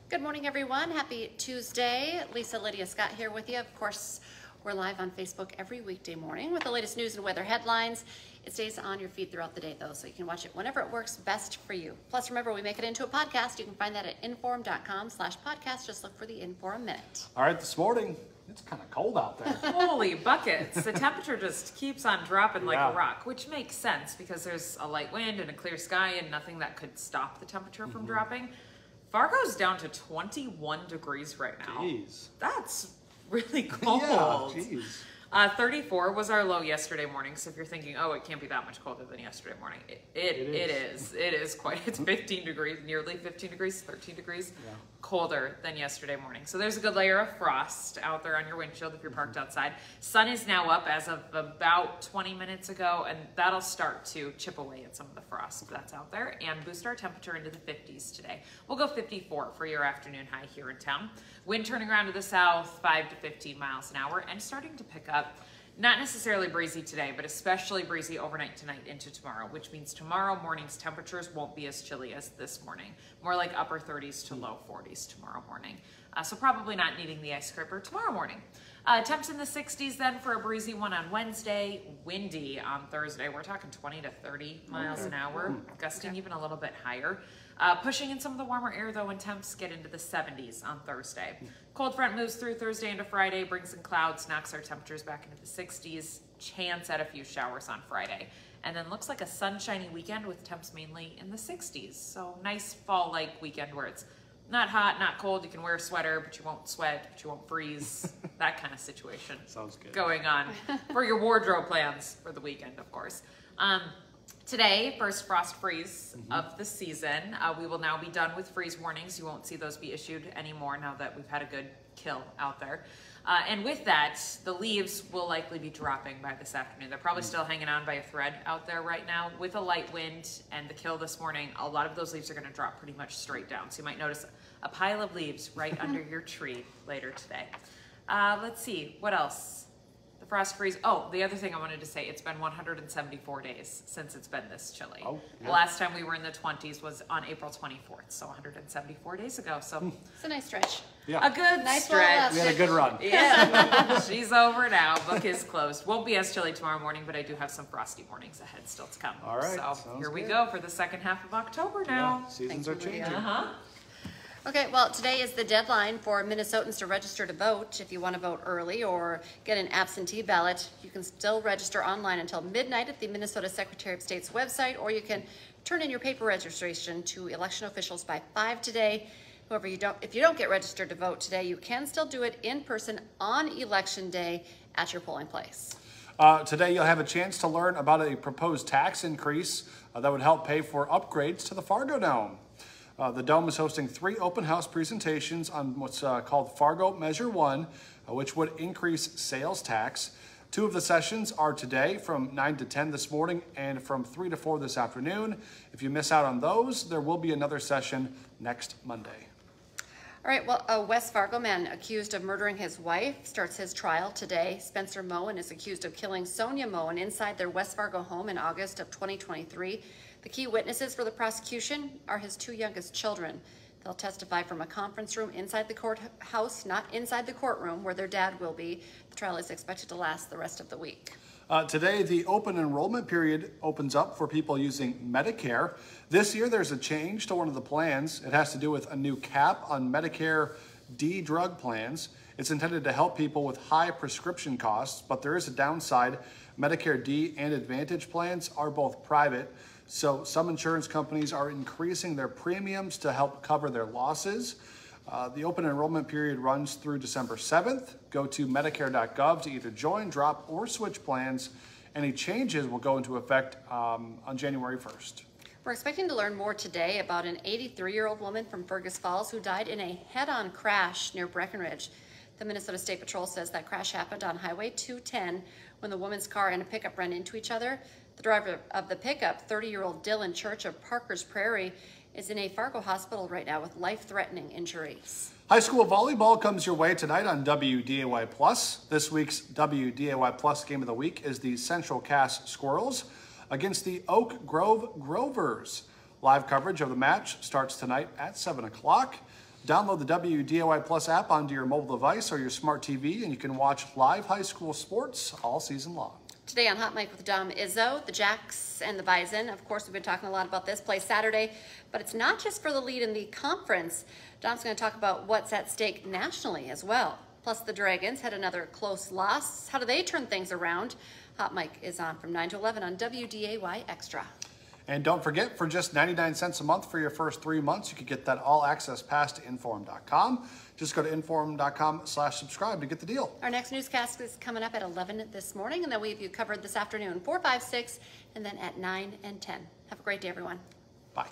Good morning, everyone. Happy Tuesday. Lisa, Lydia, Scott here with you. Of course, we're live on Facebook every weekday morning with the latest news and weather headlines. It stays on your feed throughout the day, though, so you can watch it whenever it works best for you. Plus, remember, we make it into a podcast. You can find that at inform.com/podcast. Just look for the Inform Minute. All right, this morning, it's kind of cold out there. Holy buckets. The temperature just keeps on dropping like a rock, which makes sense because there's a light wind and a clear sky and nothing that could stop the temperature from dropping. Fargo's down to 21 degrees right now. Jeez. That's really cold. Yeah, jeez. 34 was our low yesterday morning, so if you're thinking, oh, it can't be that much colder than yesterday morning, it is. It is quite, it's 15 degrees, nearly 15 degrees, 13 degrees colder than yesterday morning. So there's a good layer of frost out there on your windshield if you're parked outside. Sun is now up as of about 20 minutes ago, and that'll start to chip away at some of the frost that's out there and boost our temperature into the 50s today. We'll go 54 for your afternoon high here in town. Wind turning around to the south, 5 to 15 miles an hour, and starting to pick up. Not necessarily breezy today, but especially breezy overnight tonight into tomorrow, which means tomorrow morning's temperatures won't be as chilly as this morning. More like upper 30s to low 40s tomorrow morning. So probably not needing the ice scraper tomorrow morning. Temps in the 60s then for a breezy one on Wednesday. Windy on Thursday. We're talking 20 to 30 miles an hour, gusting even a little bit higher. Pushing in some of the warmer air though, and temps get into the 70s on Thursday. Cold front moves through Thursday into Friday, brings in clouds, knocks our temperatures back into the 60s. Chance at a few showers on Friday. And then looks like a sunshiny weekend with temps mainly in the 60s. So nice fall-like weekend where it's not hot, not cold. You can wear a sweater, but you won't sweat, but you won't freeze. That kind of situation. Sounds good. Going on for your wardrobe plans for the weekend, of course. Today, first frost freeze of the season. We will now be done with freeze warnings. You won't see those be issued anymore now that we've had a good kill out there. And with that, the leaves will likely be dropping by this afternoon. They're probably still hanging on by a thread out there right now. With a light wind and the kill this morning, a lot of those leaves are going to drop pretty much straight down. So you might notice a pile of leaves right under your tree later today. Let's see, what else? The frost freeze. Oh, the other thing I wanted to say, it's been 174 days since it's been this chilly. Oh, yeah. The last time we were in the 20s was on April 24th, so 174 days ago. So it's a nice stretch. Yeah. A good nice stretch. We had a good run. Yeah, she's over now. Book is closed. Won't be as chilly tomorrow morning, but I do have some frosty mornings ahead still to come. All right. So here we go for the second half of October now. Yeah, seasons are changing. Okay, well, today is the deadline for Minnesotans to register to vote. If you want to vote early or get an absentee ballot, you can still register online until midnight at the Minnesota Secretary of State's website, or you can turn in your paper registration to election officials by 5 today. However, if you don't get registered to vote today, you can still do it in person on Election Day at your polling place. Today, you'll have a chance to learn about a proposed tax increase that would help pay for upgrades to the Fargo Dome. The Dome is hosting 3 open house presentations on what's called Fargo Measure 1, which would increase sales tax. 2 of the sessions are today from 9 to 10 this morning and from 3 to 4 this afternoon. If you miss out on those, there will be another session next Monday. All right, well, a West Fargo man accused of murdering his wife starts his trial today. Spencer Moen is accused of killing Sonia Moen inside their West Fargo home in August of 2023. The key witnesses for the prosecution are his 2 youngest children. They'll testify from a conference room inside the courthouse, not inside the courtroom where their dad will be. The trial is expected to last the rest of the week. Today, the open enrollment period opens up for people using Medicare. This year, there's a change to one of the plans. It has to do with a new cap on Medicare D drug plans. It's intended to help people with high prescription costs, but there is a downside. Medicare D and Advantage plans are both private, so some insurance companies are increasing their premiums to help cover their losses. The open enrollment period runs through December 7th. Go to Medicare.gov to either join, drop, or switch plans. Any changes will go into effect on January 1st. We're expecting to learn more today about an 83-year-old woman from Fergus Falls who died in a head-on crash near Breckenridge. The Minnesota State Patrol says that crash happened on Highway 210 when the woman's car and a pickup ran into each other. The driver of the pickup, 30-year-old Dylan Church of Parker's Prairie, is in a Fargo hospital right now with life-threatening injuries. High school volleyball comes your way tonight on WDAY+. This week's WDAY+ game of the week is the Central Cass Squirrels against the Oak Grove Grovers. Live coverage of the match starts tonight at 7 o'clock. Download the WDAY Plus app onto your mobile device or your smart TV, and you can watch live high school sports all season long. Today on Hot Mic with Dom Izzo, the Jacks and the Bison, of course, we've been talking a lot about this, play Saturday, but it's not just for the lead in the conference. Dom's going to talk about what's at stake nationally as well. Plus, the Dragons had another close loss. How do they turn things around? Hot Mic is on from 9 to 11 on WDAY Extra. And don't forget, for just 99 cents a month for your first 3 months, you can get that all-access pass to Inform.com. Just go to Inform.com/subscribe to get the deal. Our next newscast is coming up at 11 this morning, and then we have you covered this afternoon, 4, 5, 6, and then at 9 and 10. Have a great day, everyone. Bye.